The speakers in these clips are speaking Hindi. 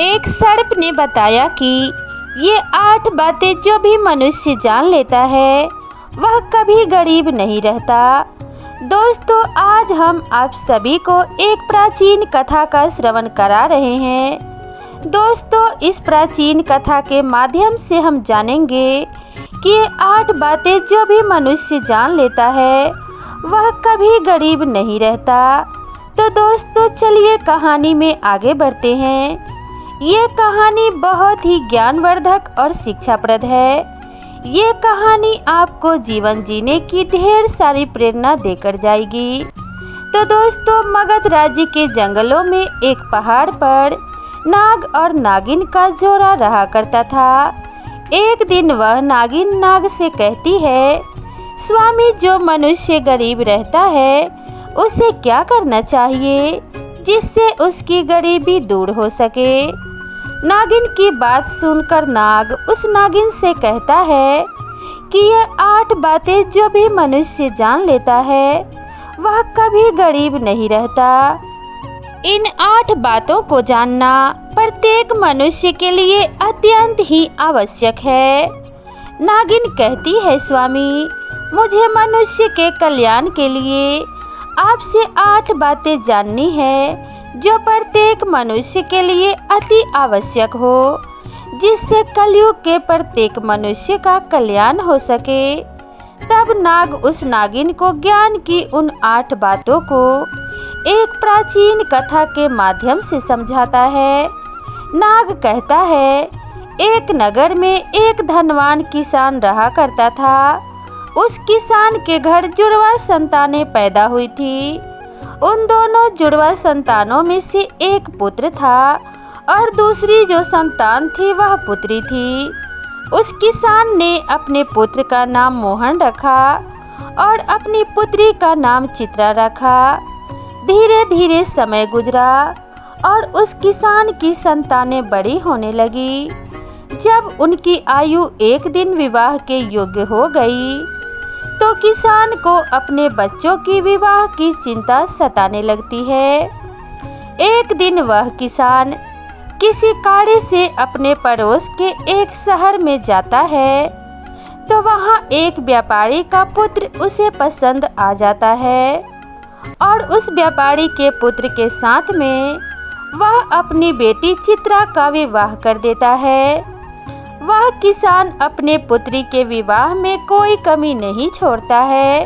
एक सर्प ने बताया कि ये 8 बातें जो भी मनुष्य जान लेता है वह कभी गरीब नहीं रहता। दोस्तों, आज हम आप सभी को एक प्राचीन कथा का श्रवण करा रहे हैं। दोस्तों, इस प्राचीन कथा के माध्यम से हम जानेंगे कि ये 8 बातें जो भी मनुष्य जान लेता है वह कभी गरीब नहीं रहता। तो दोस्तों, चलिए कहानी में आगे बढ़ते हैं। ये कहानी बहुत ही ज्ञानवर्धक और शिक्षाप्रद है। ये कहानी आपको जीवन जीने की ढेर सारी प्रेरणा देकर जाएगी। तो दोस्तों, मगध राज्य के जंगलों में एक पहाड़ पर नाग और नागिन का जोड़ा रहा करता था। एक दिन वह नागिन नाग से कहती है, स्वामी, जो मनुष्य गरीब रहता है उसे क्या करना चाहिए जिससे उसकी गरीबी दूर हो सके। नागिन की बात सुनकर नाग उस नागिन से कहता है कि ये 8 बातें जो भी मनुष्य जान लेता है वह कभी गरीब नहीं रहता। इन 8 बातों को जानना प्रत्येक मनुष्य के लिए अत्यंत ही आवश्यक है। नागिन कहती है, स्वामी, मुझे मनुष्य के कल्याण के लिए आपसे 8 बातें जाननी है जो प्रत्येक मनुष्य के लिए अति आवश्यक हो, जिससे कलयुग के प्रत्येक मनुष्य का कल्याण हो सके। तब नाग उस नागिन को ज्ञान की उन 8 बातों को एक प्राचीन कथा के माध्यम से समझाता है। नाग कहता है, एक नगर में एक धनवान किसान रहा करता था। उस किसान के घर जुड़वा संतानें पैदा हुई थी। उन दोनों जुड़वा संतानों में से एक पुत्र था और दूसरी जो संतान थी वह पुत्री थी। उस किसान ने अपने पुत्र का नाम मोहन रखा और अपनी पुत्री का नाम चित्रा रखा। धीरे धीरे समय गुजरा और उस किसान की संतानें बड़ी होने लगी। जब उनकी आयु एक दिन विवाह के योग्य हो गई तो किसान को अपने बच्चों की विवाह की चिंता सताने लगती है। एक दिन वह किसान किसी कार्य से अपने पड़ोस के एक शहर में जाता है तो वहाँ एक व्यापारी का पुत्र उसे पसंद आ जाता है और उस व्यापारी के पुत्र के साथ में वह अपनी बेटी चित्रा का विवाह कर देता है। वह किसान अपने पुत्री के विवाह में कोई कमी नहीं छोड़ता है।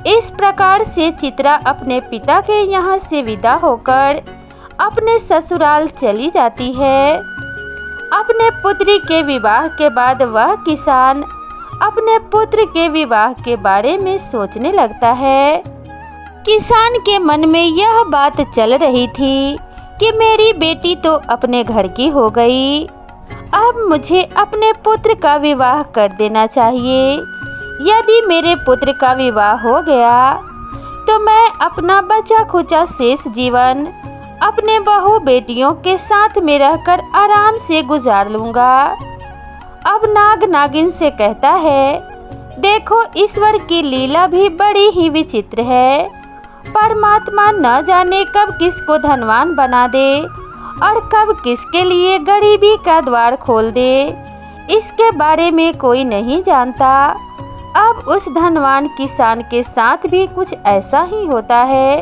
इस प्रकार से चित्रा अपने पिता के यहाँ से विदा होकर अपने ससुराल चली जाती है। अपने पुत्री के विवाह के बाद वह किसान अपने पुत्र के विवाह के बारे में सोचने लगता है। किसान के मन में यह बात चल रही थी कि मेरी बेटी तो अपने घर की हो गई, अब मुझे अपने पुत्र का विवाह कर देना चाहिए। यदि मेरे पुत्र का विवाह हो गया तो मैं अपना बचा खुचा शेष जीवन अपने बहू बेटियों के साथ में रहकर आराम से गुजार लूँगा। अब नाग नागिन से कहता है, देखो, ईश्वर की लीला भी बड़ी ही विचित्र है। परमात्मा न जाने कब किसको धनवान बना दे और कब किसके लिए गरीबी का द्वार खोल दे, इसके बारे में कोई नहीं जानता। अब उस धनवान किसान के साथ भी कुछ ऐसा ही होता है।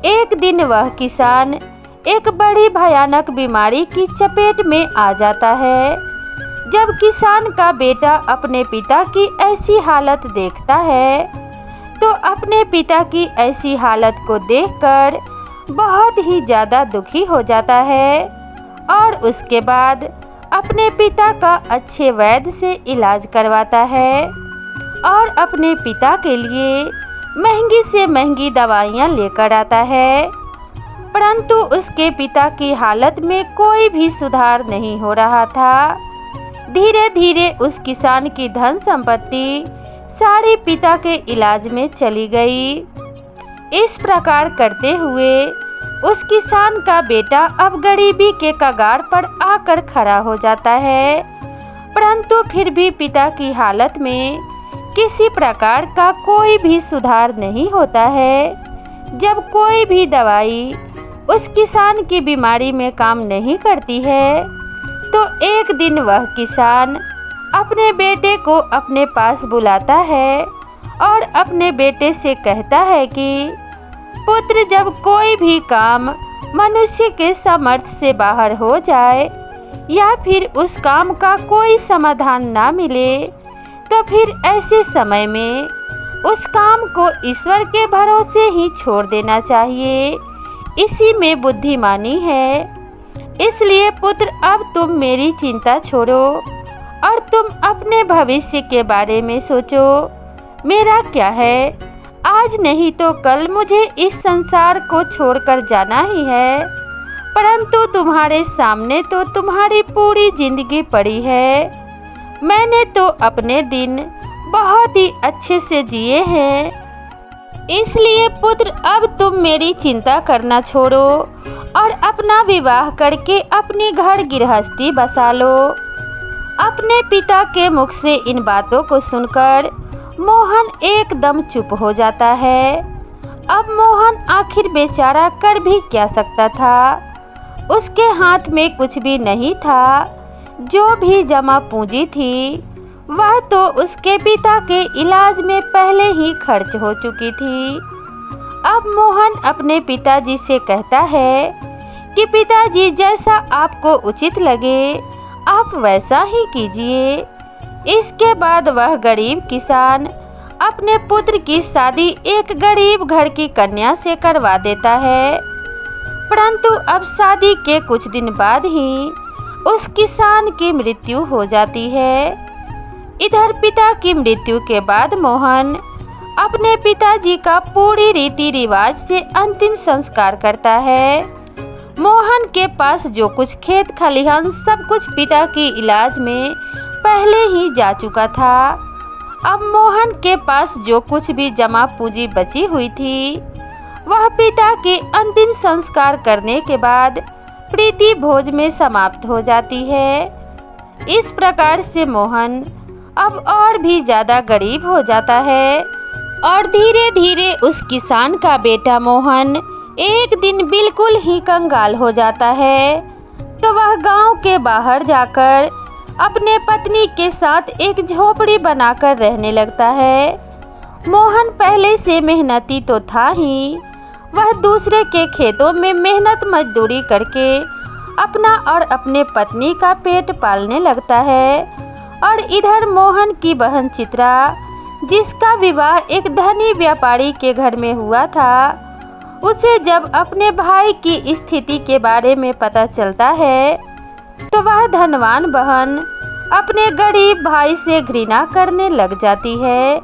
एक दिन वह किसान एक बड़ी भयानक बीमारी की चपेट में आ जाता है। जब किसान का बेटा अपने पिता की ऐसी हालत देखता है तो अपने पिता की ऐसी हालत को देखकर बहुत ही ज़्यादा दुखी हो जाता है और उसके बाद अपने पिता का अच्छे वैद्य से इलाज करवाता है और अपने पिता के लिए महंगी से महंगी दवाइयाँ लेकर आता है। परंतु उसके पिता की हालत में कोई भी सुधार नहीं हो रहा था। धीरे धीरे उस किसान की धन संपत्ति सारी पिता के इलाज में चली गई। इस प्रकार करते हुए उस किसान का बेटा अब गरीबी के कगार पर आकर खड़ा हो जाता है। परंतु फिर भी पिता की हालत में किसी प्रकार का कोई भी सुधार नहीं होता है। जब कोई भी दवाई उस किसान की बीमारी में काम नहीं करती है, तो एक दिन वह किसान अपने बेटे को अपने पास बुलाता है और अपने बेटे से कहता है कि पुत्र, जब कोई भी काम मनुष्य के सामर्थ्य से बाहर हो जाए या फिर उस काम का कोई समाधान ना मिले, तो फिर ऐसे समय में उस काम को ईश्वर के भरोसे ही छोड़ देना चाहिए। इसी में बुद्धिमानी है। इसलिए पुत्र, अब तुम मेरी चिंता छोड़ो और तुम अपने भविष्य के बारे में सोचो। मेरा क्या है, आज नहीं तो कल मुझे इस संसार को छोड़कर जाना ही है, परंतु तुम्हारे सामने तो तुम्हारी पूरी जिंदगी पड़ी है। मैंने तो अपने दिन बहुत ही अच्छे से जिए हैं। इसलिए पुत्र, अब तुम मेरी चिंता करना छोड़ो और अपना विवाह करके अपनी घर गृहस्थी बसा लो। अपने पिता के मुख से इन बातों को सुनकर मोहन एकदम चुप हो जाता है। अब मोहन आखिर बेचारा कर भी क्या सकता था। उसके हाथ में कुछ भी नहीं था। जो भी जमा पूंजी थी वह तो उसके पिता के इलाज में पहले ही खर्च हो चुकी थी। अब मोहन अपने पिताजी से कहता है कि पिताजी, जैसा आपको उचित लगे आप वैसा ही कीजिए। इसके बाद वह गरीब किसान अपने पुत्र की शादी एक गरीब घर की कन्या से करवा देता है। परंतु अब शादी के कुछ दिन बाद ही उस किसान की मृत्यु हो जाती है। इधर पिता की मृत्यु के बाद मोहन अपने पिताजी का पूरी रीति रिवाज से अंतिम संस्कार करता है। मोहन के पास जो कुछ खेत खलिहान सब कुछ पिता के इलाज में पहले ही जा चुका था। अब मोहन के पास जो कुछ भी जमा पूंजी बची हुई थी वह पिता के अंतिम संस्कार करने के बाद प्रीति भोज में समाप्त हो जाती है। इस प्रकार से मोहन अब और भी ज़्यादा गरीब हो जाता है और धीरे धीरे उस किसान का बेटा मोहन एक दिन बिल्कुल ही कंगाल हो जाता है। तो वह गांव के बाहर जाकर अपने पत्नी के साथ एक झोपड़ी बनाकर रहने लगता है। मोहन पहले से मेहनती तो था ही, वह दूसरे के खेतों में मेहनत मजदूरी करके अपना और अपने पत्नी का पेट पालने लगता है। और इधर मोहन की बहन चित्रा, जिसका विवाह एक धनी व्यापारी के घर में हुआ था, उसे जब अपने भाई की स्थिति के बारे में पता चलता है तो वह धनवान बहन अपने गरीब भाई से घृणा करने लग जाती है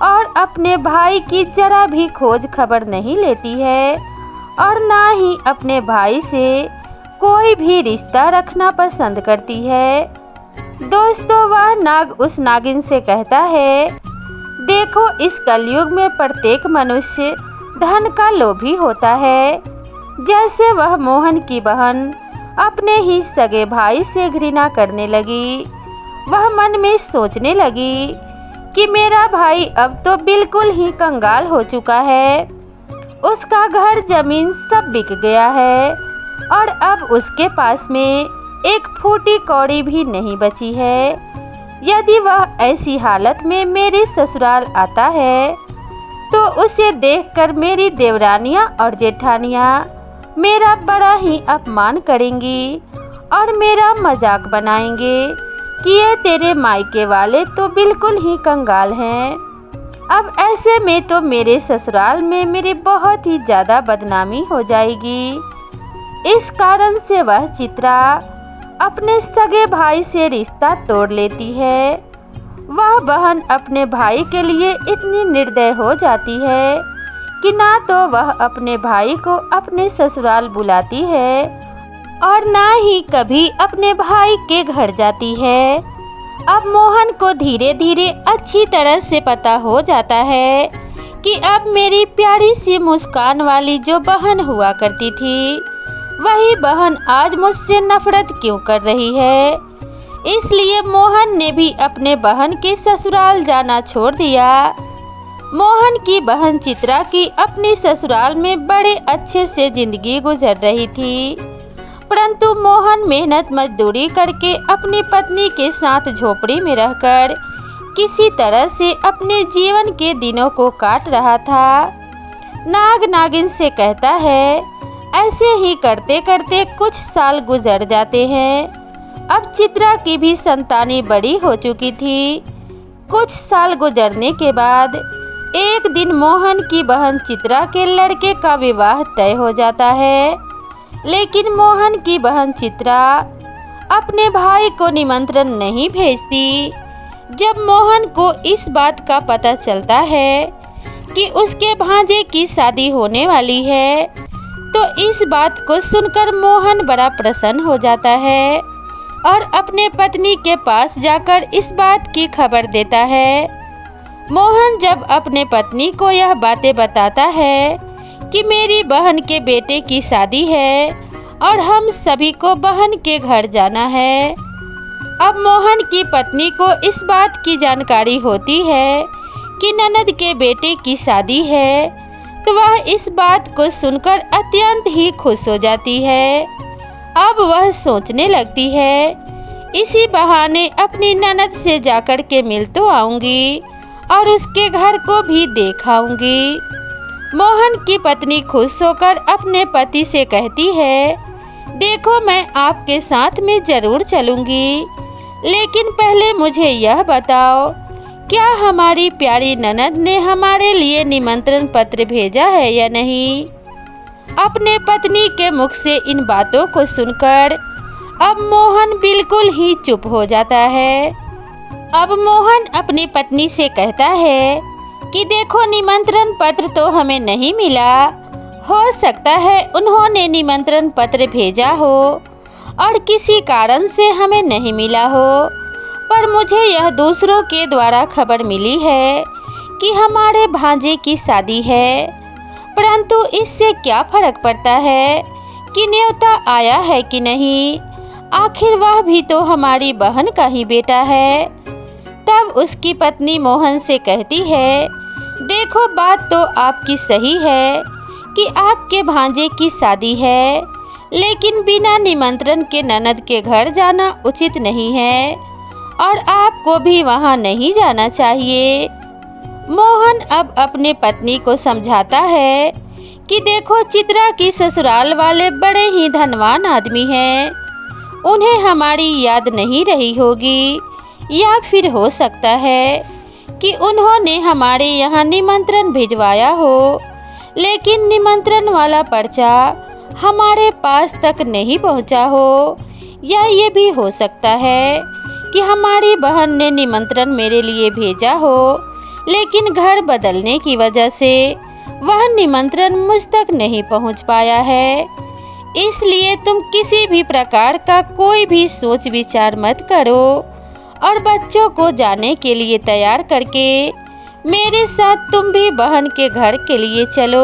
और अपने भाई की जरा भी खोज खबर नहीं लेती है और ना ही अपने भाई से कोई भी रिश्ता रखना पसंद करती है। दोस्तों, वह नाग उस नागिन से कहता है, देखो, इस कलयुग में प्रत्येक मनुष्य धन का लोभी होता है। जैसे वह मोहन की बहन अपने ही सगे भाई से घृणा करने लगी, वह मन में सोचने लगी कि मेरा भाई अब तो बिल्कुल ही कंगाल हो चुका है। उसका घर जमीन सब बिक गया है और अब उसके पास में एक फूटी कौड़ी भी नहीं बची है। यदि वह ऐसी हालत में मेरे ससुराल आता है तो उसे देखकर मेरी देवरानियां और जेठानियां मेरा बड़ा ही अपमान करेंगी और मेरा मजाक बनाएंगे कि ये तेरे मायके वाले तो बिल्कुल ही कंगाल हैं। अब ऐसे में तो मेरे ससुराल में मेरी बहुत ही ज़्यादा बदनामी हो जाएगी। इस कारण से वह चित्रा अपने सगे भाई से रिश्ता तोड़ लेती है। वह बहन अपने भाई के लिए इतनी निर्दय हो जाती है कि ना तो वह अपने भाई को अपने ससुराल बुलाती है और ना ही कभी अपने भाई के घर जाती है। अब मोहन को धीरे धीरे अच्छी तरह से पता हो जाता है कि अब मेरी प्यारी सी मुस्कान वाली जो बहन हुआ करती थी वही बहन आज मुझसे नफरत क्यों कर रही है। इसलिए मोहन ने भी अपने बहन के ससुराल जाना छोड़ दिया। मोहन की बहन चित्रा की अपनी ससुराल में बड़े अच्छे से जिंदगी गुजर रही थी, परंतु मोहन मेहनत मजदूरी करके अपनी पत्नी के साथ झोपड़ी में रहकर किसी तरह से अपने जीवन के दिनों को काट रहा था। नाग नागिन से कहता है, ऐसे ही करते करते कुछ साल गुजर जाते हैं। अब चित्रा की भी संतानें बड़ी हो चुकी थी। कुछ साल गुजरने के बाद एक दिन मोहन की बहन चित्रा के लड़के का विवाह तय हो जाता है, लेकिन मोहन की बहन चित्रा अपने भाई को निमंत्रण नहीं भेजती। जब मोहन को इस बात का पता चलता है कि उसके भांजे की शादी होने वाली है, तो इस बात को सुनकर मोहन बड़ा प्रसन्न हो जाता है और अपने पत्नी के पास जाकर इस बात की खबर देता है। मोहन जब अपने पत्नी को यह बातें बताता है कि मेरी बहन के बेटे की शादी है और हम सभी को बहन के घर जाना है। अब मोहन की पत्नी को इस बात की जानकारी होती है कि ननद के बेटे की शादी है, तो वह इस बात को सुनकर अत्यंत ही खुश हो जाती है। अब वह सोचने लगती है, इसी बहाने अपनी ननद से जाकर के मिल तो आऊंगी और उसके घर को भी देख आऊंगी। मोहन की पत्नी खुश होकर अपने पति से कहती है, देखो मैं आपके साथ में जरूर चलूंगी, लेकिन पहले मुझे यह बताओ, क्या हमारी प्यारी ननद ने हमारे लिए निमंत्रण पत्र भेजा है या नहीं। अपने पत्नी के मुख से इन बातों को सुनकर अब मोहन बिल्कुल ही चुप हो जाता है। अब मोहन अपनी पत्नी से कहता है कि देखो निमंत्रण पत्र तो हमें नहीं मिला, हो सकता है उन्होंने निमंत्रण पत्र भेजा हो और किसी कारण से हमें नहीं मिला हो, पर मुझे यह दूसरों के द्वारा खबर मिली है कि हमारे भांजे की शादी है, परंतु इससे क्या फर्क पड़ता है कि न्योता आया है कि नहीं, आखिर वह भी तो हमारी बहन का ही बेटा है। तब उसकी पत्नी मोहन से कहती है, देखो बात तो आपकी सही है कि आपके भांजे की शादी है, लेकिन बिना निमंत्रण के ननद के घर जाना उचित नहीं है और आपको भी वहां नहीं जाना चाहिए। मोहन अब अपने पत्नी को समझाता है कि देखो चित्रा की ससुराल वाले बड़े ही धनवान आदमी हैं, उन्हें हमारी याद नहीं रही होगी, या फिर हो सकता है कि उन्होंने हमारे यहाँ निमंत्रण भिजवाया हो, लेकिन निमंत्रण वाला पर्चा हमारे पास तक नहीं पहुँचा हो, या ये भी हो सकता है कि हमारी बहन ने निमंत्रण मेरे लिए भेजा हो, लेकिन घर बदलने की वजह से वह निमंत्रण मुझ तक नहीं पहुँच पाया है। इसलिए तुम किसी भी प्रकार का कोई भी सोच विचार मत करो और बच्चों को जाने के लिए तैयार करके मेरे साथ तुम भी बहन के घर के लिए चलो।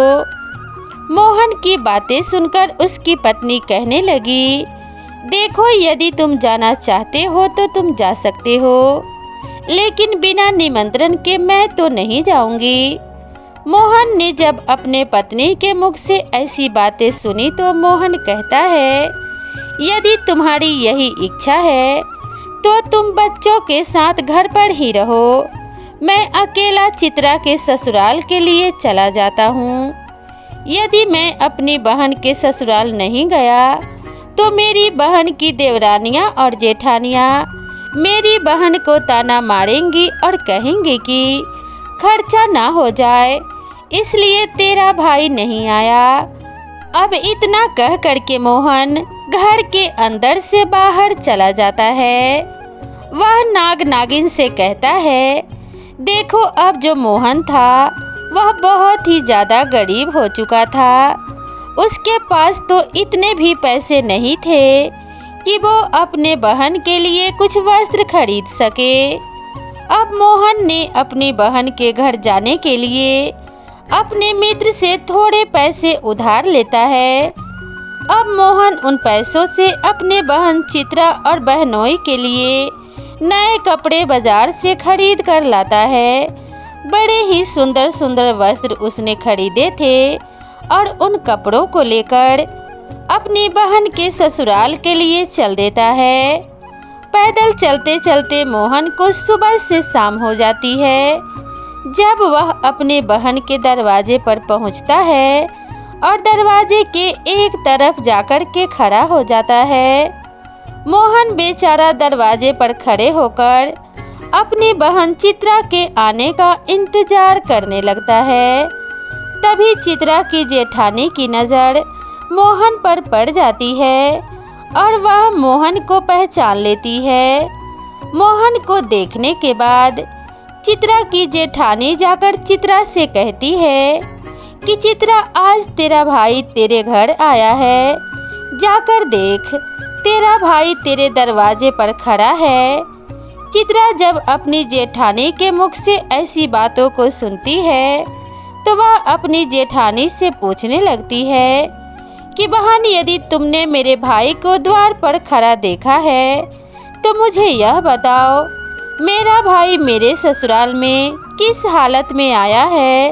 मोहन की बातें सुनकर उसकी पत्नी कहने लगी, देखो यदि तुम जाना चाहते हो तो तुम जा सकते हो, लेकिन बिना निमंत्रण के मैं तो नहीं जाऊंगी। मोहन ने जब अपने पत्नी के मुख से ऐसी बातें सुनी तो मोहन कहता है, यदि तुम्हारी यही इच्छा है तो तुम बच्चों के साथ घर पर ही रहो, मैं अकेला चित्रा के ससुराल के लिए चला जाता हूँ। यदि मैं अपनी बहन के ससुराल नहीं गया तो मेरी बहन की देवरानियाँ और जेठानियाँ मेरी बहन को ताना मारेंगी और कहेंगी कि खर्चा ना हो जाए, इसलिए तेरा भाई नहीं आया। अब इतना कह करके मोहन घर के अंदर से बाहर चला जाता है। वह नाग नागिन से कहता है, देखो अब जो मोहन था वह बहुत ही ज़्यादा गरीब हो चुका था, उसके पास तो इतने भी पैसे नहीं थे कि वो अपने बहन के लिए कुछ वस्त्र खरीद सके। अब मोहन ने अपनी बहन के घर जाने के लिए अपने मित्र से थोड़े पैसे उधार लेता है। अब मोहन उन पैसों से अपने बहन चित्रा और बहनोई के लिए नए कपड़े बाजार से खरीद कर लाता है। बड़े ही सुंदर सुंदर वस्त्र उसने खरीदे थे और उन कपड़ों को लेकर अपनी बहन के ससुराल के लिए चल देता है। पैदल चलते चलते मोहन को सुबह से शाम हो जाती है। जब वह अपने बहन के दरवाजे पर पहुंचता है और दरवाजे के एक तरफ जाकर के खड़ा हो जाता है, मोहन बेचारा दरवाजे पर खड़े होकर अपनी बहन चित्रा के आने का इंतजार करने लगता है। तभी चित्रा की जेठानी की नज़र मोहन पर पड़ जाती है और वह मोहन को पहचान लेती है। मोहन को देखने के बाद चित्रा की जेठानी जाकर चित्रा से कहती है कि चित्रा, आज तेरा भाई तेरे घर आया है, जाकर देख, तेरा भाई तेरे दरवाजे पर खड़ा है। चित्रा जब अपनी जेठानी के मुख से ऐसी बातों को सुनती है तो वह अपनी जेठानी से पूछने लगती है कि बहन, यदि तुमने मेरे भाई को द्वार पर खड़ा देखा है तो मुझे यह बताओ, मेरा भाई मेरे ससुराल में किस हालत में आया है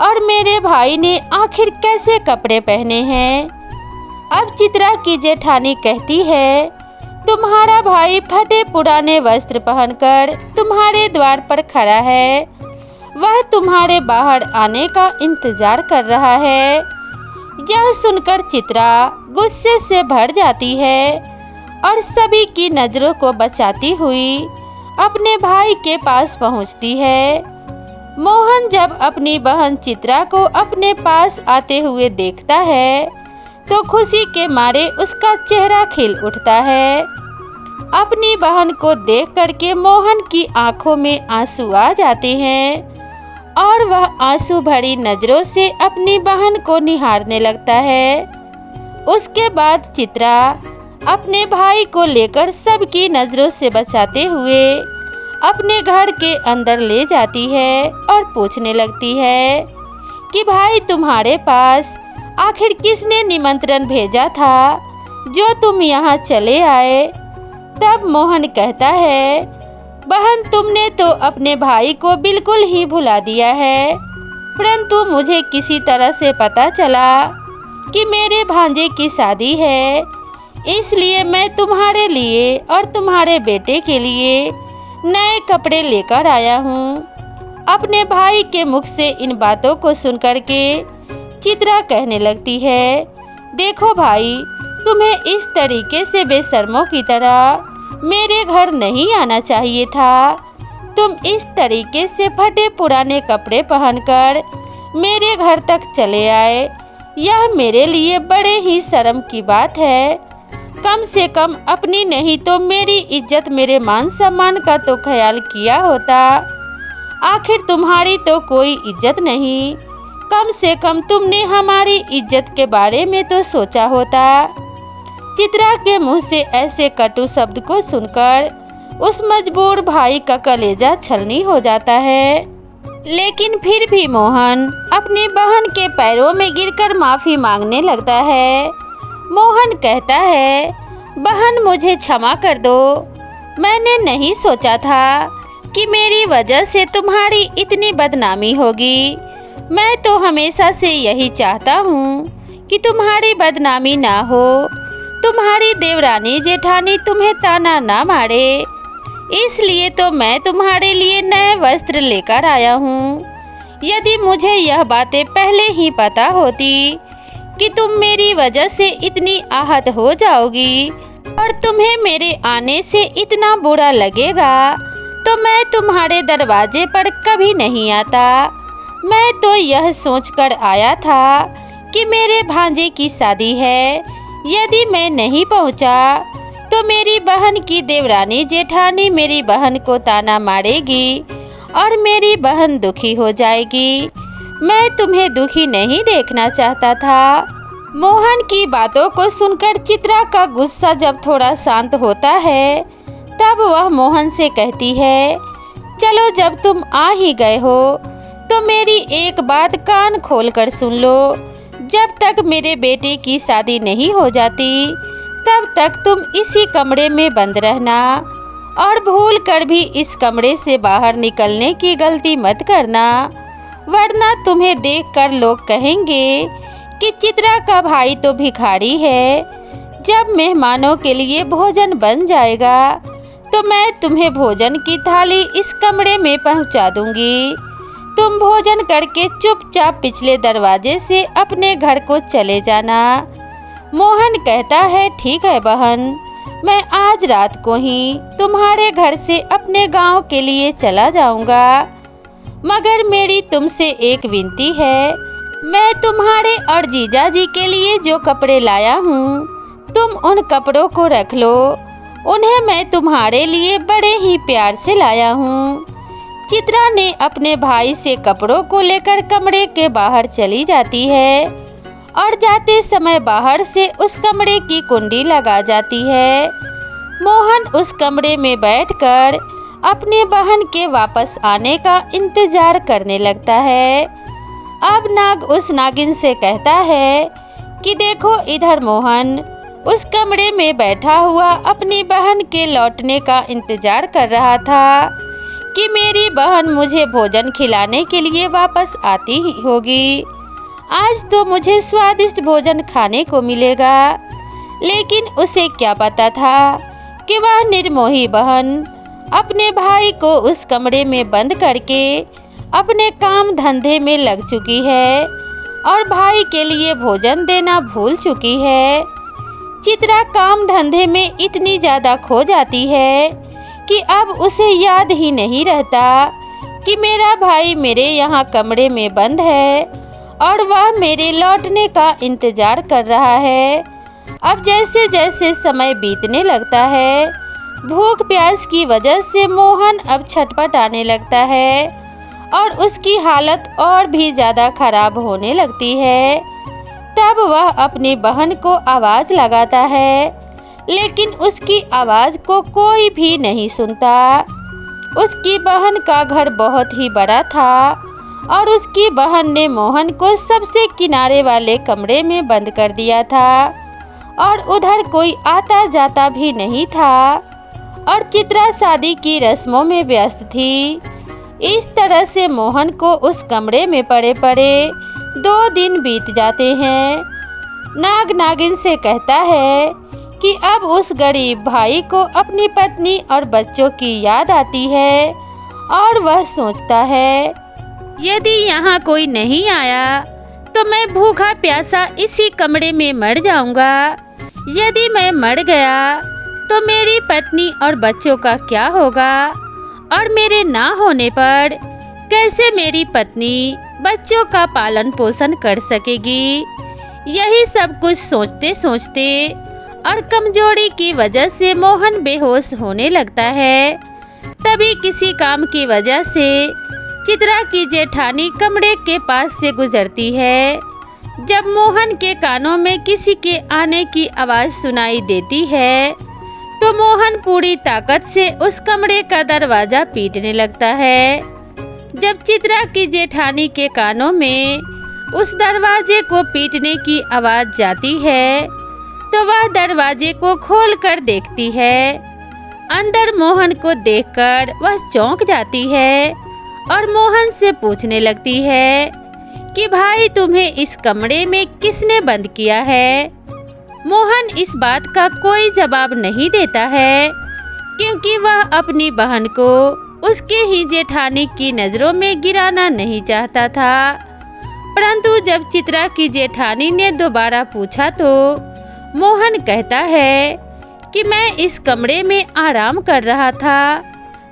और मेरे भाई ने आखिर कैसे कपड़े पहने हैं। अब चित्रा की जेठानी कहती है, तुम्हारा भाई फटे पुराने वस्त्र पहनकर तुम्हारे द्वार पर खड़ा है, वह तुम्हारे बाहर आने का इंतजार कर रहा है। यह सुनकर चित्रा गुस्से से भर जाती है और सभी की नज़रों को बचाती हुई अपने भाई के पास पहुंचती है। मोहन जब अपनी बहन चित्रा को अपने पास आते हुए देखता है तो खुशी के मारे उसका चेहरा खिल उठता है। अपनी बहन को देख करके मोहन की आंखों में आंसू आ जाते हैं और वह आंसू भरी नज़रों से अपनी बहन को निहारने लगता है। उसके बाद चित्रा अपने भाई को लेकर सबकी नज़रों से बचाते हुए अपने घर के अंदर ले जाती है और पूछने लगती है कि भाई, तुम्हारे पास आखिर किसने निमंत्रण भेजा था जो तुम यहाँ चले आए। तब मोहन कहता है, बहन, तुमने तो अपने भाई को बिल्कुल ही भुला दिया है, परंतु मुझे किसी तरह से पता चला कि मेरे भांजे की शादी है, इसलिए मैं तुम्हारे लिए और तुम्हारे बेटे के लिए नए कपड़े लेकर आया हूँ। अपने भाई के मुख से इन बातों को सुनकर के चित्रा कहने लगती है, देखो भाई, तुम्हें इस तरीके से बेशर्मों की तरह मेरे घर नहीं आना चाहिए था। तुम इस तरीके से फटे पुराने कपड़े पहनकर मेरे घर तक चले आए, यह मेरे लिए बड़े ही शर्म की बात है। कम से कम अपनी नहीं तो मेरी इज्जत, मेरे मान सम्मान का तो ख्याल किया होता। आखिर तुम्हारी तो कोई इज्जत नहीं, कम से कम तुमने हमारी इज्जत के बारे में तो सोचा होता। चित्रा के मुंह से ऐसे कटु शब्द को सुनकर उस मजबूर भाई का कलेजा छलनी हो जाता है, लेकिन फिर भी मोहन अपनी बहन के पैरों में गिरकर माफ़ी मांगने लगता है। मोहन कहता है, बहन, मुझे क्षमा कर दो, मैंने नहीं सोचा था कि मेरी वजह से तुम्हारी इतनी बदनामी होगी। मैं तो हमेशा से यही चाहता हूँ कि तुम्हारी बदनामी ना हो, तुम्हारी देवरानी जेठानी तुम्हें ताना ना मारे, इसलिए तो मैं तुम्हारे लिए नए वस्त्र लेकर आया हूँ। यदि मुझे यह बातें पहले ही पता होती कि तुम मेरी वजह से इतनी आहत हो जाओगी और तुम्हें मेरे आने से इतना बुरा लगेगा, तो मैं तुम्हारे दरवाजे पर कभी नहीं आता। मैं तो यह सोचकर आया था कि मेरे भांजे की शादी है, यदि मैं नहीं पहुंचा तो मेरी बहन की देवरानी जेठानी मेरी बहन को ताना मारेगी और मेरी बहन दुखी हो जाएगी। मैं तुम्हें दुखी नहीं देखना चाहता था। मोहन की बातों को सुनकर चित्रा का गुस्सा जब थोड़ा शांत होता है तब वह मोहन से कहती है, चलो, जब तुम आ ही गए हो तो मेरी एक बात कान खोलकर सुन लो। जब तक मेरे बेटे की शादी नहीं हो जाती तब तक तुम इसी कमरे में बंद रहना और भूल कर भी इस कमरे से बाहर निकलने की गलती मत करना, वरना तुम्हें देखकर लोग कहेंगे कि चित्रा का भाई तो भिखारी है। जब मेहमानों के लिए भोजन बन जाएगा तो मैं तुम्हें भोजन की थाली इस कमरे में पहुंचा दूंगी। तुम भोजन करके चुपचाप पिछले दरवाजे से अपने घर को चले जाना। मोहन कहता है, ठीक है बहन, मैं आज रात को ही तुम्हारे घर से अपने गांव के लिए चला जाऊंगा। मगर मेरी तुमसे एक विनती है, मैं तुम्हारे और जीजा जी के लिए जो कपड़े लाया हूँ, तुम उन कपड़ों को रख लो। उन्हें मैं तुम्हारे लिए बड़े ही प्यार से लाया हूँ। चित्रा ने अपने भाई से कपड़ों को लेकर कमरे के बाहर चली जाती है और जाते समय बाहर से उस कमरे की कुंडी लगा जाती है। मोहन उस कमरे में बैठकर अपने बहन के वापस आने का इंतजार करने लगता है। अब नाग उस नागिन से कहता है कि देखो इधर मोहन उस कमरे में बैठा हुआ अपनी बहन के लौटने का इंतजार कर रहा था कि मेरी बहन मुझे भोजन खिलाने के लिए वापस आती ही होगी। आज तो मुझे स्वादिष्ट भोजन खाने को मिलेगा। लेकिन उसे क्या पता था कि वह निर्मोही बहन अपने भाई को उस कमरे में बंद करके अपने काम धंधे में लग चुकी है और भाई के लिए भोजन देना भूल चुकी है। चित्रा काम धंधे में इतनी ज़्यादा खो जाती है कि अब उसे याद ही नहीं रहता कि मेरा भाई मेरे यहाँ कमरे में बंद है और वह मेरे लौटने का इंतज़ार कर रहा है। अब जैसे जैसे समय बीतने लगता है, भूख प्यास की वजह से मोहन अब छटपटाने लगता है और उसकी हालत और भी ज़्यादा खराब होने लगती है। तब वह अपनी बहन को आवाज़ लगाता है, लेकिन उसकी आवाज़ को कोई भी नहीं सुनता। उसकी बहन का घर बहुत ही बड़ा था और उसकी बहन ने मोहन को सबसे किनारे वाले कमरे में बंद कर दिया था और उधर कोई आता जाता भी नहीं था और चित्रा शादी की रस्मों में व्यस्त थी। इस तरह से मोहन को उस कमरे में पड़े पड़े 2 दिन बीत जाते हैं। नाग नागिन से कहता है कि अब उस गरीब भाई को अपनी पत्नी और बच्चों की याद आती है और वह सोचता है, यदि यहाँ कोई नहीं आया तो मैं भूखा प्यासा इसी कमरे में मर जाऊंगा। यदि मैं मर गया तो मेरी पत्नी और बच्चों का क्या होगा और मेरे ना होने पर कैसे मेरी पत्नी बच्चों का पालन पोषण कर सकेगी। यही सब कुछ सोचते सोचते और कमजोरी की वजह से मोहन बेहोश होने लगता है। तभी किसी काम की वजह से चित्रा की जेठानी कमरे के पास से गुजरती है। जब मोहन के कानों में किसी के आने की आवाज़ सुनाई देती है तो मोहन पूरी ताकत से उस कमरे का दरवाज़ा पीटने लगता है। जब चित्रा की जेठानी के कानों में उस दरवाजे को पीटने की आवाज़ जाती है तो वह दरवाजे को खोलकर देखती है। अंदर मोहन को देखकर वह चौंक जाती है और मोहन से पूछने लगती है कि भाई तुम्हें इस कमरे में किसने बंद किया है। मोहन इस बात का कोई जवाब नहीं देता है क्योंकि वह अपनी बहन को उसके ही जेठानी की नज़रों में गिराना नहीं चाहता था। परंतु जब चित्रा की जेठानी ने दोबारा पूछा तो मोहन कहता है कि मैं इस कमरे में आराम कर रहा था।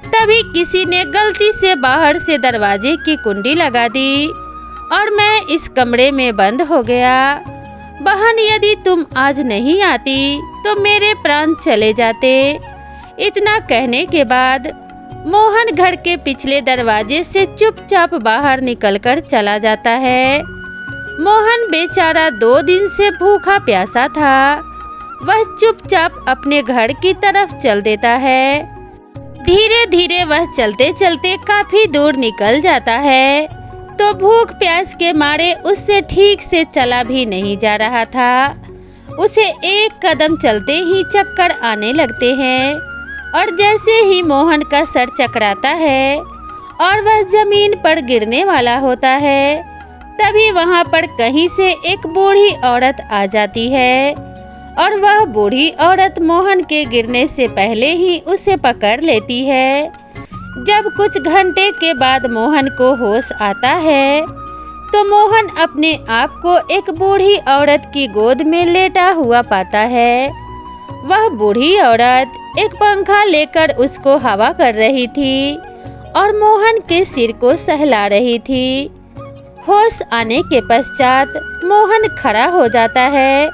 तभी किसी ने गलती से बाहर से दरवाजे की कुंडी लगा दी और मैं इस कमरे में बंद हो गया। बहन, यदि तुम आज नहीं आती तो मेरे प्राण चले जाते। इतना कहने के बाद मोहन घर के पिछले दरवाजे से चुपचाप बाहर निकलकर चला जाता है। मोहन बेचारा 2 दिन से भूखा प्यासा था। वह चुपचाप अपने घर की तरफ चल देता है। धीरे धीरे वह चलते चलते काफी दूर निकल जाता है तो भूख प्यास के मारे उससे ठीक से चला भी नहीं जा रहा था। उसे एक कदम चलते ही चक्कर आने लगते हैं। और जैसे ही मोहन का सर चकराता है और वह जमीन पर गिरने वाला होता है, तभी वहां पर कहीं से एक बूढ़ी औरत आ जाती है और वह बूढ़ी औरत मोहन के गिरने से पहले ही उसे पकड़ लेती है। जब कुछ घंटे के बाद मोहन को होश आता है तो मोहन अपने आप को एक बूढ़ी औरत की गोद में लेटा हुआ पाता है। वह बूढ़ी औरत एक पंखा लेकर उसको हवा कर रही थी और मोहन के सिर को सहला रही थी। होश आने के पश्चात मोहन खड़ा हो जाता है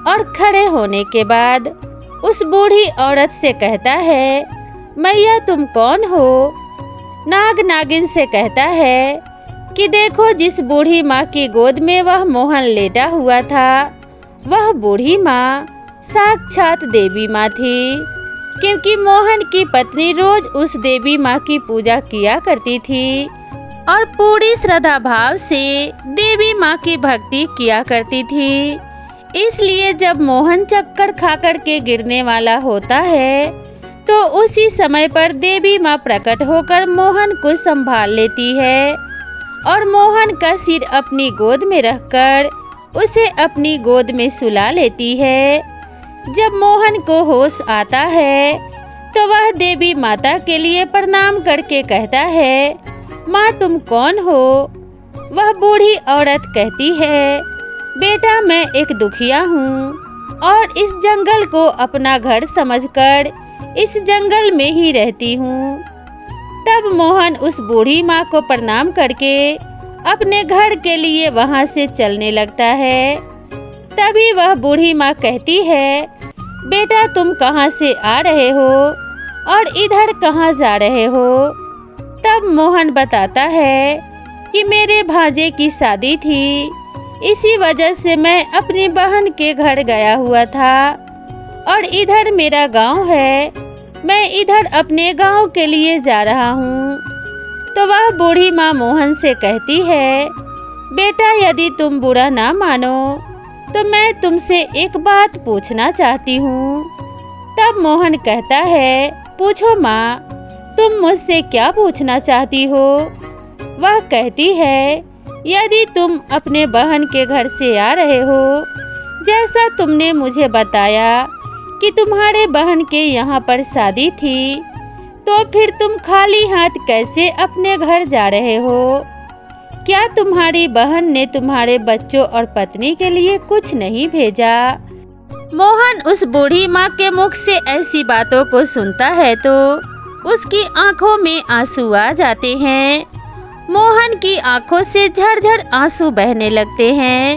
और खड़े होने के बाद उस बूढ़ी औरत से कहता है, मैया तुम कौन हो? नाग नागिन से कहता है कि देखो, जिस बूढ़ी माँ की गोद में वह मोहन लेटा हुआ था, वह बूढ़ी माँ साक्षात देवी माँ थी, क्योंकि मोहन की पत्नी रोज उस देवी माँ की पूजा किया करती थी और पूरी श्रद्धा भाव से देवी माँ की भक्ति किया करती थी। इसलिए जब मोहन चक्कर खाकर के गिरने वाला होता है तो उसी समय पर देवी माँ प्रकट होकर मोहन को संभाल लेती है और मोहन का सिर अपनी गोद में रखकर उसे अपनी गोद में सुला लेती है। जब मोहन को होश आता है तो वह देवी माता के लिए प्रणाम करके कहता है, माँ तुम कौन हो? वह बूढ़ी औरत कहती है, बेटा मैं एक दुखिया हूँ और इस जंगल को अपना घर समझकर इस जंगल में ही रहती हूँ। तब मोहन उस बूढ़ी माँ को प्रणाम करके अपने घर के लिए वहाँ से चलने लगता है। तभी वह बूढ़ी माँ कहती है, बेटा तुम कहाँ से आ रहे हो और इधर कहाँ जा रहे हो? तब मोहन बताता है कि मेरे भांजे की शादी थी, इसी वजह से मैं अपनी बहन के घर गया हुआ था और इधर मेरा गांव है, मैं इधर अपने गांव के लिए जा रहा हूँ। तो वह बूढ़ी माँ मोहन से कहती है, बेटा यदि तुम बुरा ना मानो तो मैं तुमसे एक बात पूछना चाहती हूँ। तब मोहन कहता है, पूछो माँ, तुम मुझसे क्या पूछना चाहती हो? वह कहती है, यदि तुम अपने बहन के घर से आ रहे हो, जैसा तुमने मुझे बताया कि तुम्हारे बहन के यहाँ पर शादी थी, तो फिर तुम खाली हाथ कैसे अपने घर जा रहे हो? क्या तुम्हारी बहन ने तुम्हारे बच्चों और पत्नी के लिए कुछ नहीं भेजा? मोहन उस बूढ़ी माँ के मुख से ऐसी बातों को सुनता है तो उसकी आंखों में आंसू आ जाते हैं। मोहन की आंखों से झरझर आंसू बहने लगते हैं।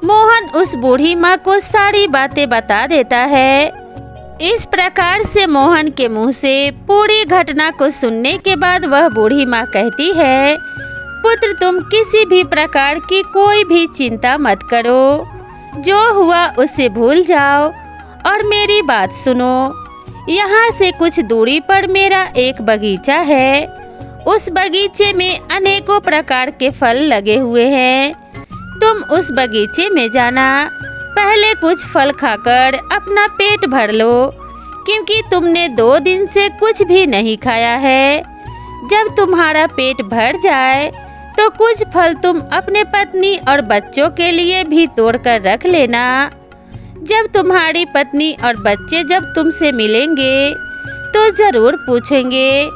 मोहन उस बूढ़ी माँ को सारी बातें बता देता है। इस प्रकार से मोहन के मुंह से पूरी घटना को सुनने के बाद वह बूढ़ी माँ कहती है, पुत्र तुम किसी भी प्रकार की कोई भी चिंता मत करो, जो हुआ उसे भूल जाओ और मेरी बात सुनो। यहाँ से कुछ दूरी पर मेरा एक बगीचा है, उस बगीचे में अनेकों प्रकार के फल लगे हुए हैं। तुम उस बगीचे में जाना, पहले कुछ फल खाकर अपना पेट भर लो, क्योंकि तुमने 2 दिन से कुछ भी नहीं खाया है। जब तुम्हारा पेट भर जाए तो कुछ फल तुम अपने पत्नी और बच्चों के लिए भी तोड़कर रख लेना। जब तुम्हारी पत्नी और बच्चे जब तुमसे मिलेंगे तो ज़रूर पूछेंगे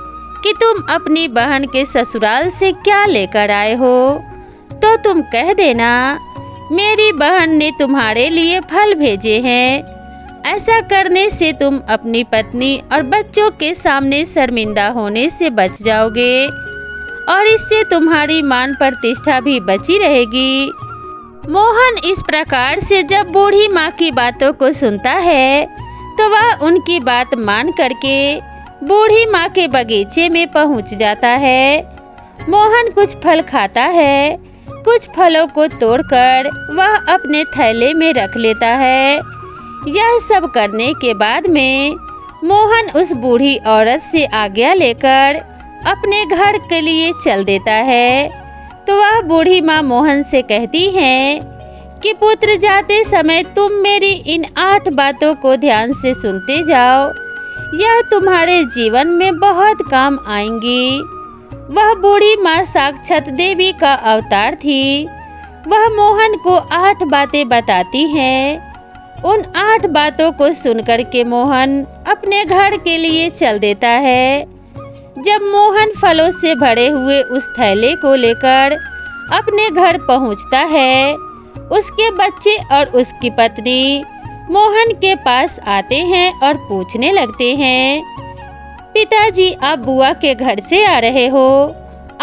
कि तुम अपनी बहन के ससुराल से क्या लेकर आए हो, तो तुम कह देना मेरी बहन ने तुम्हारे लिए फल भेजे हैं। ऐसा करने से तुम अपनी पत्नी और बच्चों के सामने शर्मिंदा होने से बच जाओगे और इससे तुम्हारी मान प्रतिष्ठा भी बची रहेगी। मोहन इस प्रकार से जब बूढ़ी माँ की बातों को सुनता है तो वह उनकी बात मान करके बूढ़ी माँ के बगीचे में पहुँच जाता है। मोहन कुछ फल खाता है, कुछ फलों को तोड़कर वह अपने थैले में रख लेता है। यह सब करने के बाद में मोहन उस बूढ़ी औरत से आज्ञा लेकर अपने घर के लिए चल देता है। तो वह बूढ़ी माँ मोहन से कहती है कि पुत्र जाते समय तुम मेरी इन 8 बातों को ध्यान से सुनते जाओ। यह तुम्हारे जीवन में बहुत काम आएंगी। वह बूढ़ी माँ साक्षात देवी का अवतार थी। वह मोहन को 8 बातें बताती हैं। उन 8 बातों को सुनकर के मोहन अपने घर के लिए चल देता है। जब मोहन फलों से भरे हुए उस थैले को लेकर अपने घर पहुंचता है, उसके बच्चे और उसकी पत्नी मोहन के पास आते हैं और पूछने लगते हैं, पिताजी आप बुआ के घर से आ रहे हो,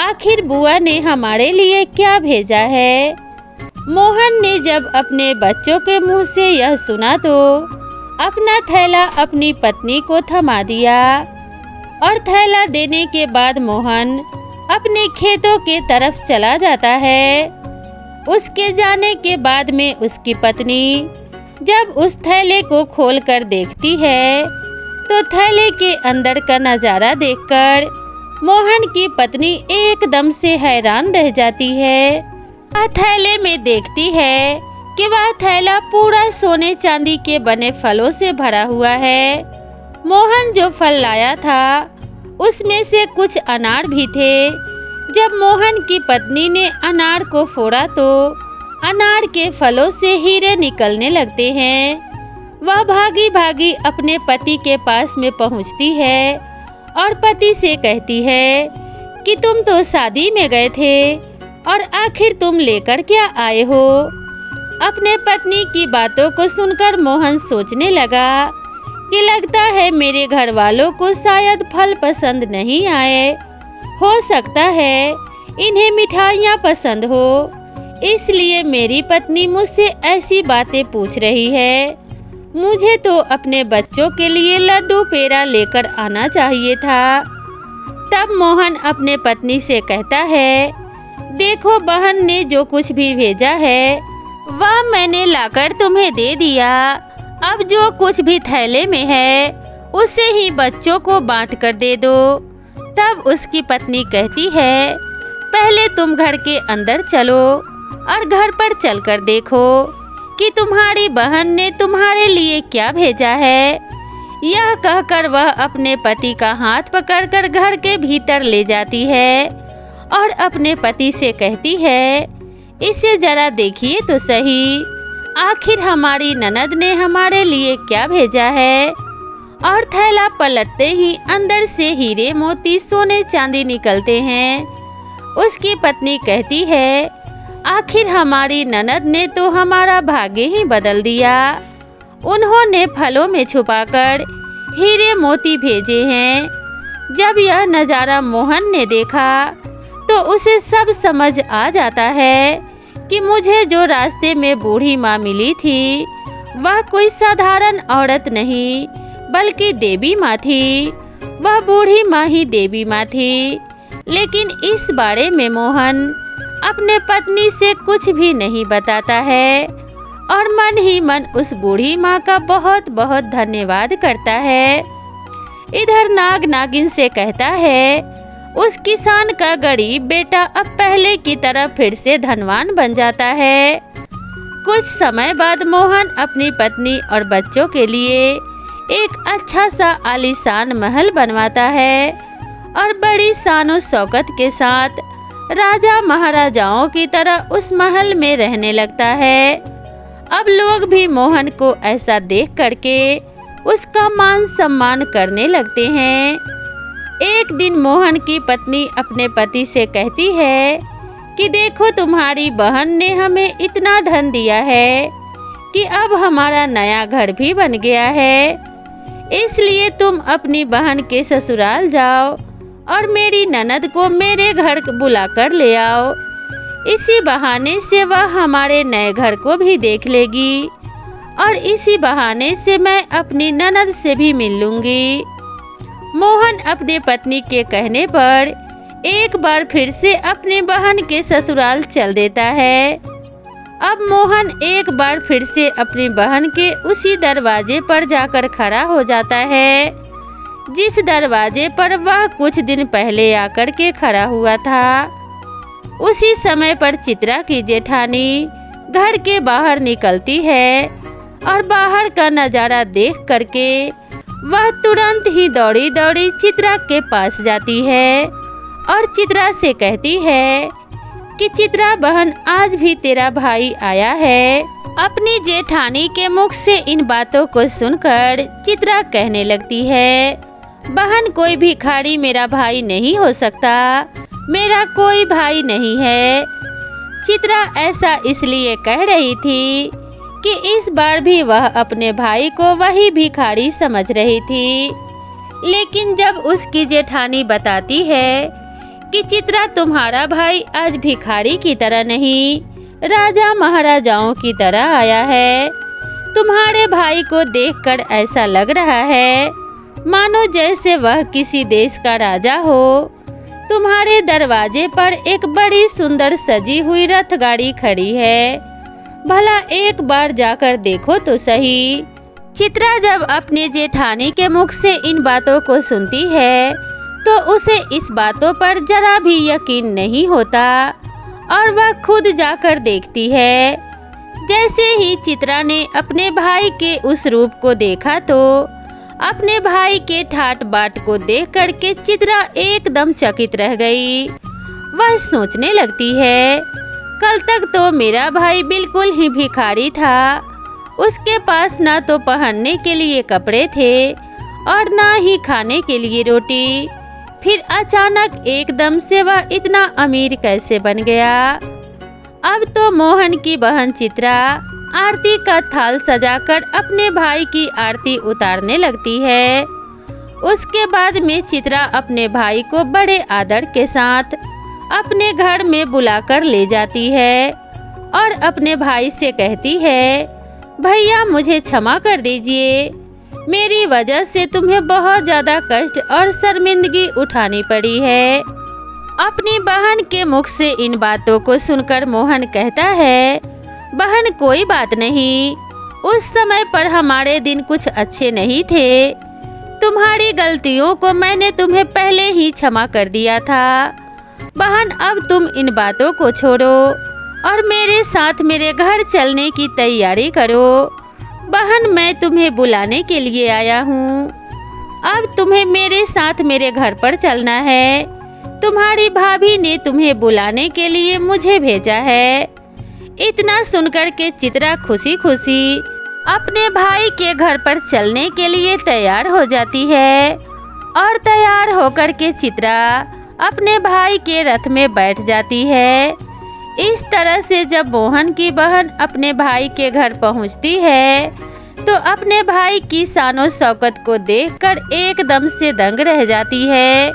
आखिर बुआ ने हमारे लिए क्या भेजा है? मोहन ने जब अपने बच्चों के मुंह से यह सुना तो अपना थैला अपनी पत्नी को थमा दिया और थैला देने के बाद मोहन अपने खेतों के तरफ चला जाता है। उसके जाने के बाद में उसकी पत्नी जब उस थैले को खोलकर देखती है तो थैले के अंदर का नज़ारा देखकर मोहन की पत्नी एकदम से हैरान रह जाती है। थैले में देखती है कि वह थैला पूरा सोने चांदी के बने फलों से भरा हुआ है। मोहन जो फल लाया था उसमें से कुछ अनार भी थे। जब मोहन की पत्नी ने अनार को फोड़ा तो अनार के फलों से हीरे निकलने लगते हैं। वह भागी भागी अपने पति के पास में पहुंचती है और पति से कहती है कि तुम तो शादी में गए थे और आखिर तुम लेकर क्या आए हो? अपने पत्नी की बातों को सुनकर मोहन सोचने लगा कि लगता है मेरे घर वालों को शायद फल पसंद नहीं आए। हो सकता है इन्हें मिठाइयाँ पसंद हो, इसलिए मेरी पत्नी मुझसे ऐसी बातें पूछ रही है। मुझे तो अपने बच्चों के लिए लड्डू पेड़ा लेकर आना चाहिए था। तब मोहन अपने पत्नी से कहता है, देखो बहन ने जो कुछ भी भेजा है वह मैंने लाकर तुम्हें दे दिया। अब जो कुछ भी थैले में है उसे ही बच्चों को बांट कर दे दो। तब उसकी पत्नी कहती है, पहले तुम घर के अंदर चलो और घर पर चलकर देखो कि तुम्हारी बहन ने तुम्हारे लिए क्या भेजा है। यह कहकर वह अपने पति का हाथ पकड़कर घर के भीतर ले जाती है और अपने पति से कहती है, इसे जरा देखिए तो सही, आखिर हमारी ननद ने हमारे लिए क्या भेजा है। और थैला पलटते ही अंदर से हीरे मोती सोने चांदी निकलते हैं। उसकी पत्नी कहती है, आखिर हमारी ननद ने तो हमारा भाग्य ही बदल दिया। उन्होंने फलों में छुपाकर हीरे मोती भेजे हैं। जब यह नज़ारा मोहन ने देखा तो उसे सब समझ आ जाता है कि मुझे जो रास्ते में बूढ़ी माँ मिली थी वह कोई साधारण औरत नहीं बल्कि देवी माँ थी। वह बूढ़ी माँ ही देवी माँ थी। लेकिन इस बारे में मोहन अपने पत्नी से कुछ भी नहीं बताता है और मन ही मन उस बूढ़ी माँ का बहुत बहुत धन्यवाद करता है। इधर नाग नागिन से कहता है, उस किसान का गरीब बेटा अब पहले की तरह फिर से धनवान बन जाता है। कुछ समय बाद मोहन अपनी पत्नी और बच्चों के लिए एक अच्छा सा आलीशान महल बनवाता है और बड़ी शानो शौकत के साथ राजा महाराजाओं की तरह उस महल में रहने लगता है। अब लोग भी मोहन को ऐसा देख करके उसका मान सम्मान करने लगते हैं। एक दिन मोहन की पत्नी अपने पति से कहती है कि देखो तुम्हारी बहन ने हमें इतना धन दिया है कि अब हमारा नया घर भी बन गया है, इसलिए तुम अपनी बहन के ससुराल जाओ और मेरी ननद को मेरे घर बुला कर ले आओ। इसी बहाने से वह हमारे नए घर को भी देख लेगी और इसी बहाने से मैं अपनी ननद से भी मिल लूँगी। मोहन अपने पत्नी के कहने पर एक बार फिर से अपनी बहन के ससुराल चल देता है। अब मोहन एक बार फिर से अपनी बहन के उसी दरवाजे पर जाकर खड़ा हो जाता है जिस दरवाजे पर वह कुछ दिन पहले आकर के खड़ा हुआ था। उसी समय पर चित्रा की जेठानी घर के बाहर निकलती है और बाहर का नज़ारा देख करके वह तुरंत ही दौड़ी दौड़ी चित्रा के पास जाती है और चित्रा से कहती है कि चित्रा बहन, आज भी तेरा भाई आया है। अपनी जेठानी के मुख से इन बातों को सुनकर चित्रा कहने लगती है, बहन, कोई भिखारी मेरा भाई नहीं हो सकता, मेरा कोई भाई नहीं है। चित्रा ऐसा इसलिए कह रही थी कि इस बार भी वह अपने भाई को वही भिखारी समझ रही थी। लेकिन जब उसकी जेठानी बताती है कि चित्रा, तुम्हारा भाई आज भिखारी की तरह नहीं, राजा महाराजाओं की तरह आया है। तुम्हारे भाई को देखकर ऐसा लग रहा है मानो जैसे वह किसी देश का राजा हो। तुम्हारे दरवाजे पर एक बड़ी सुंदर सजी हुई रथ गाड़ी खड़ी है, भला एक बार जाकर देखो तो सही। चित्रा जब अपने जेठानी के मुख से इन बातों को सुनती है तो उसे इस बातों पर जरा भी यकीन नहीं होता और वह खुद जाकर देखती है। जैसे ही चित्रा ने अपने भाई के उस रूप को देखा तो अपने भाई के ठाट बाट को देख करके चित्रा एकदम चकित रह गई। वह सोचने लगती है, कल तक तो मेरा भाई बिल्कुल ही भिखारी था। उसके पास ना तो पहनने के लिए कपड़े थे और ना ही खाने के लिए रोटी। फिर अचानक एकदम से वह इतना अमीर कैसे बन गया। अब तो मोहन की बहन चित्रा आरती का थाल सजाकर अपने भाई की आरती उतारने लगती है। उसके बाद में चित्रा अपने भाई को बड़े आदर के साथ अपने घर में बुलाकर ले जाती है और अपने भाई से कहती है, भैया, मुझे क्षमा कर दीजिए, मेरी वजह से तुम्हें बहुत ज़्यादा कष्ट और शर्मिंदगी उठानी पड़ी है। अपनी बहन के मुख से इन बातों को सुनकर मोहन कहता है, बहन, कोई बात नहीं, उस समय पर हमारे दिन कुछ अच्छे नहीं थे। तुम्हारी गलतियों को मैंने तुम्हें पहले ही क्षमा कर दिया था। बहन, अब तुम इन बातों को छोड़ो और मेरे साथ मेरे घर चलने की तैयारी करो। बहन, मैं तुम्हें बुलाने के लिए आया हूँ। अब तुम्हें मेरे साथ मेरे घर पर चलना है। तुम्हारी भाभी ने तुम्हें बुलाने के लिए मुझे भेजा है। इतना सुनकर के चित्रा खुशी खुशी अपने भाई के घर पर चलने के लिए तैयार हो जाती है और तैयार होकर के चित्रा अपने भाई के रथ में बैठ जाती है। इस तरह से जब मोहन की बहन अपने भाई के घर पहुंचती है तो अपने भाई की शानो शौकत को देखकर एकदम से दंग रह जाती है।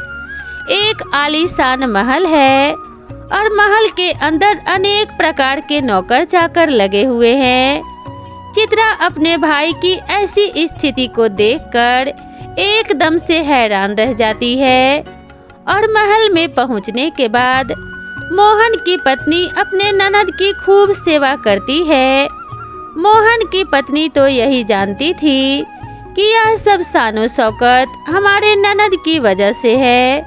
एक आलीशान महल है और महल के अंदर अनेक प्रकार के नौकर चाकर लगे हुए हैं। चित्रा अपने भाई की ऐसी स्थिति को देखकर एकदम से हैरान रह जाती है और महल में पहुंचने के बाद मोहन की पत्नी अपने ननद की खूब सेवा करती है। मोहन की पत्नी तो यही जानती थी कि यह सब शानो शौकत हमारे ननद की वजह से है।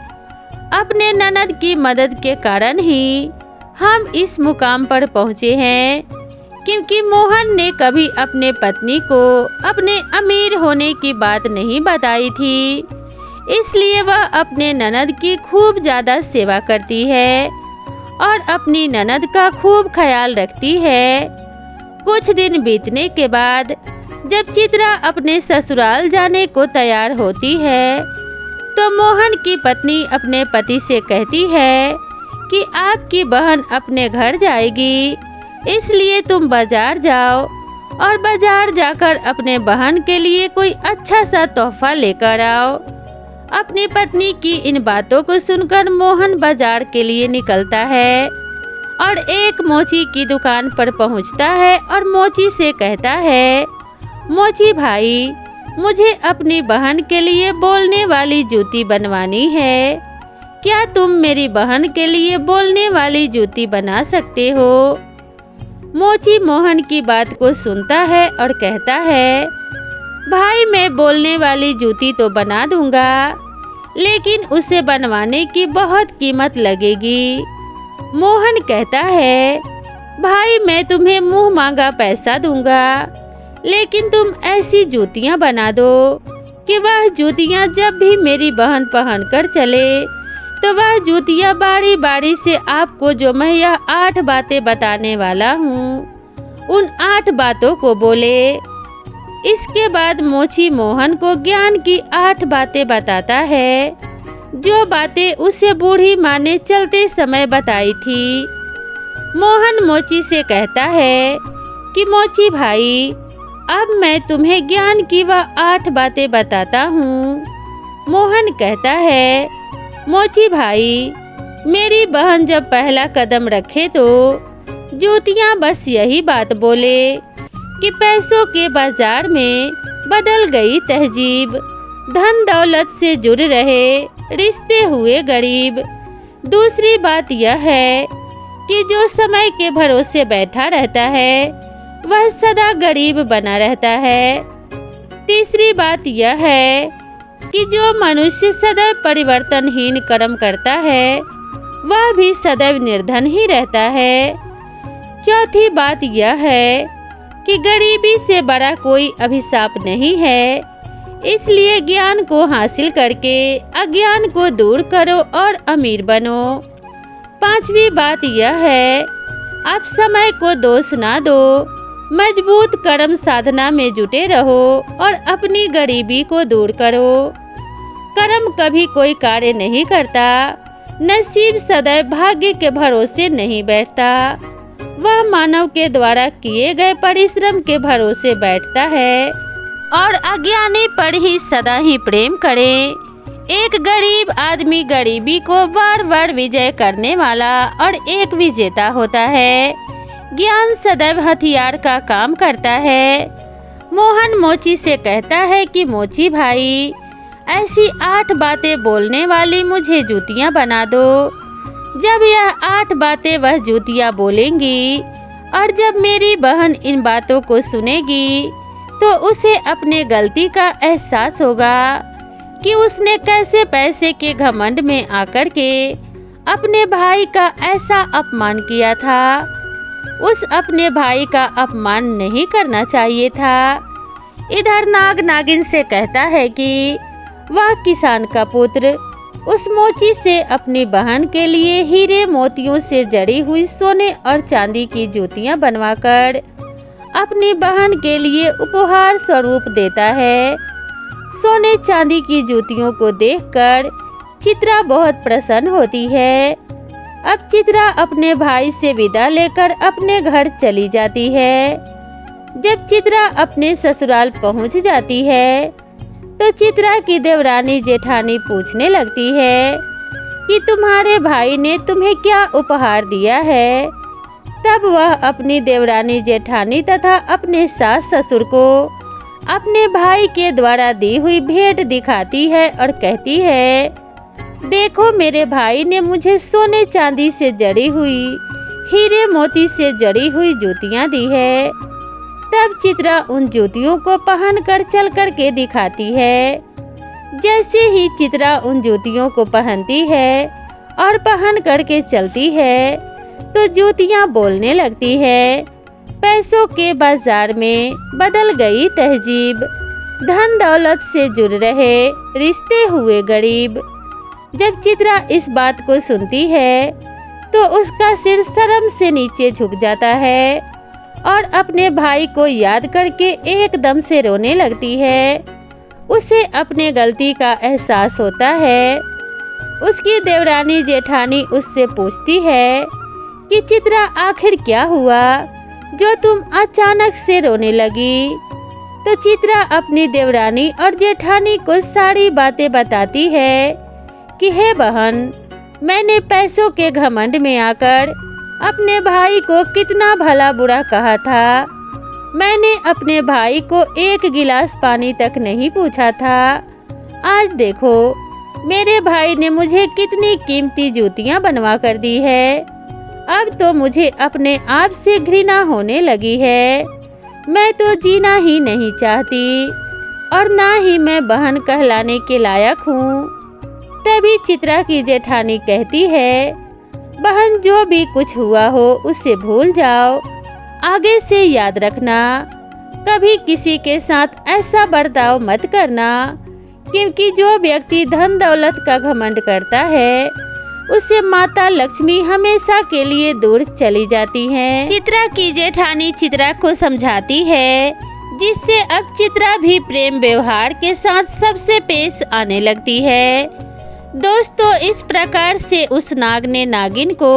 अपने ननद की मदद के कारण ही हम इस मुकाम पर पहुँचे हैं, क्योंकि मोहन ने कभी अपने पत्नी को अपने अमीर होने की बात नहीं बताई थी। इसलिए वह अपने ननद की खूब ज़्यादा सेवा करती है और अपनी ननद का खूब ख्याल रखती है। कुछ दिन बीतने के बाद जब चित्रा अपने ससुराल जाने को तैयार होती है तो मोहन की पत्नी अपने पति से कहती है कि आपकी बहन अपने घर जाएगी, इसलिए तुम बाजार जाओ और बाजार जाकर अपने बहन के लिए कोई अच्छा सा तोहफा लेकर आओ। अपनी पत्नी की इन बातों को सुनकर मोहन बाजार के लिए निकलता है और एक मोची की दुकान पर पहुंचता है और मोची से कहता है, मोची भाई, मुझे अपनी बहन के लिए बोलने वाली जूती बनवानी है। क्या तुम मेरी बहन के लिए बोलने वाली जूती बना सकते हो? मोची मोहन की बात को सुनता है और कहता है, भाई, मैं बोलने वाली जूती तो बना दूंगा, लेकिन उसे बनवाने की बहुत कीमत लगेगी। मोहन कहता है, भाई, मैं तुम्हें मुंह मांगा पैसा दूंगा, लेकिन तुम ऐसी जूतियां बना दो कि वह जूतियाँ जब भी मेरी बहन पहनकर चले तो वह जूतियाँ बारी बारी से आपको जो मैं यह 8 बातें बताने वाला हूँ उन 8 बातों को बोले। इसके बाद मोची मोहन को ज्ञान की 8 बातें बताता है, जो बातें उसे बूढ़ी माँ ने चलते समय बताई थी। मोहन मोची से कहता है कि मोची भाई, अब मैं तुम्हें ज्ञान की वह 8 बातें बताता हूँ। मोहन कहता है, मोची भाई, मेरी बहन जब पहला कदम रखे तो जूतियाँ बस यही बात बोले कि पैसों के बाजार में बदल गई तहजीब, धन दौलत से जुड़ रहे रिश्ते हुए गरीब। दूसरी बात यह है कि जो समय के भरोसे बैठा रहता है वह सदा गरीब बना रहता है। तीसरी बात यह है कि जो मनुष्य सदैव परिवर्तनहीन कर्म करता है वह भी सदैव निर्धन ही रहता है। चौथी बात यह है कि गरीबी से बड़ा कोई अभिशाप नहीं है, इसलिए ज्ञान को हासिल करके अज्ञान को दूर करो और अमीर बनो। पांचवी बात यह है, आप समय को दोष ना दो, मजबूत कर्म साधना में जुटे रहो और अपनी गरीबी को दूर करो। कर्म कभी कोई कार्य नहीं करता, नसीब सदैव भाग्य के भरोसे नहीं बैठता, वह मानव के द्वारा किए गए परिश्रम के भरोसे बैठता है और अज्ञानी पर ही सदा ही प्रेम करें। एक गरीब आदमी गरीबी को बार बार विजय करने वाला और एक विजेता होता है। ज्ञान सदैव हथियार का काम करता है। मोहन मोची से कहता है कि मोची भाई, ऐसी 8 बातें बोलने वाली मुझे जूतियाँ बना दो। जब यह 8 बातें वह जूतियाँ बोलेंगी और जब मेरी बहन इन बातों को सुनेगी तो उसे अपने गलती का एहसास होगा कि उसने कैसे पैसे के घमंड में आकर के अपने भाई का ऐसा अपमान किया था। उस अपने भाई का अपमान नहीं करना चाहिए था। इधर नाग नागिन से कहता है कि वह किसान का पुत्र उस मोची से अपनी बहन के लिए हीरे मोतियों से जड़ी हुई सोने और चांदी की जूतियां बनवाकर अपनी बहन के लिए उपहार स्वरूप देता है। सोने चांदी की जूतियों को देखकर चित्रा बहुत प्रसन्न होती है। अब चित्रा अपने भाई से विदा लेकर अपने घर चली जाती है। जब चित्रा अपने ससुराल पहुंच जाती है तो चित्रा की देवरानी जेठानी पूछने लगती है कि तुम्हारे भाई ने तुम्हें क्या उपहार दिया है। तब वह अपनी देवरानी जेठानी तथा अपने सास ससुर को अपने भाई के द्वारा दी हुई भेंट दिखाती है और कहती है, देखो मेरे भाई ने मुझे सोने चांदी से जड़ी हुई हीरे मोती से जड़ी हुई जूतियाँ दी है। तब चित्रा उन जूतियों को पहन कर चल कर के दिखाती है। जैसे ही चित्रा उन जूतियों को पहनती है और पहन कर के चलती है तो जूतियाँ बोलने लगती है, पैसों के बाजार में बदल गई तहजीब, धन दौलत से जुड़ रहे रिश्ते हुए गरीब। जब चित्रा इस बात को सुनती है तो उसका सिर शर्म से नीचे झुक जाता है और अपने भाई को याद करके एकदम से रोने लगती है। उसे अपने गलती का एहसास होता है। उसकी देवरानी जेठानी उससे पूछती है कि चित्रा आखिर क्या हुआ जो तुम अचानक से रोने लगी। तो चित्रा अपनी देवरानी और जेठानी को सारी बातें बताती है कि हे बहन, मैंने पैसों के घमंड में आकर अपने भाई को कितना भला बुरा कहा था। मैंने अपने भाई को एक गिलास पानी तक नहीं पूछा था। आज देखो मेरे भाई ने मुझे कितनी कीमती जूतियां बनवा कर दी है। अब तो मुझे अपने आप से घृणा होने लगी है। मैं तो जीना ही नहीं चाहती और ना ही मैं बहन कहलाने के लायक हूँ। तभी चित्रा की जेठानी कहती है, बहन जो भी कुछ हुआ हो उसे भूल जाओ। आगे से याद रखना, कभी किसी के साथ ऐसा बर्ताव मत करना क्योंकि जो व्यक्ति धन दौलत का घमंड करता है उसे माता लक्ष्मी हमेशा के लिए दूर चली जाती हैं। चित्रा की जेठानी चित्रा को समझाती है, जिससे अब चित्रा भी प्रेम व्यवहार के साथ सबसे पेश आने लगती है। दोस्तों, इस प्रकार से उस नाग ने नागिन को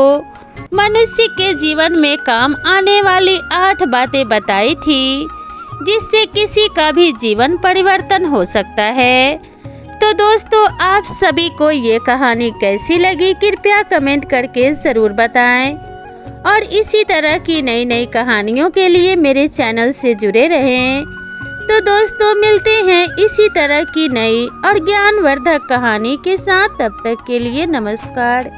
मनुष्य के जीवन में काम आने वाली 8 बातें बताई थी, जिससे किसी का भी जीवन परिवर्तन हो सकता है। तो दोस्तों, आप सभी को ये कहानी कैसी लगी कृपया कमेंट करके ज़रूर बताएं और इसी तरह की नई नई कहानियों के लिए मेरे चैनल से जुड़े रहें। तो दोस्तों, मिलते हैं इसी तरह की नई और ज्ञानवर्धक कहानी के साथ। तब तक के लिए नमस्कार।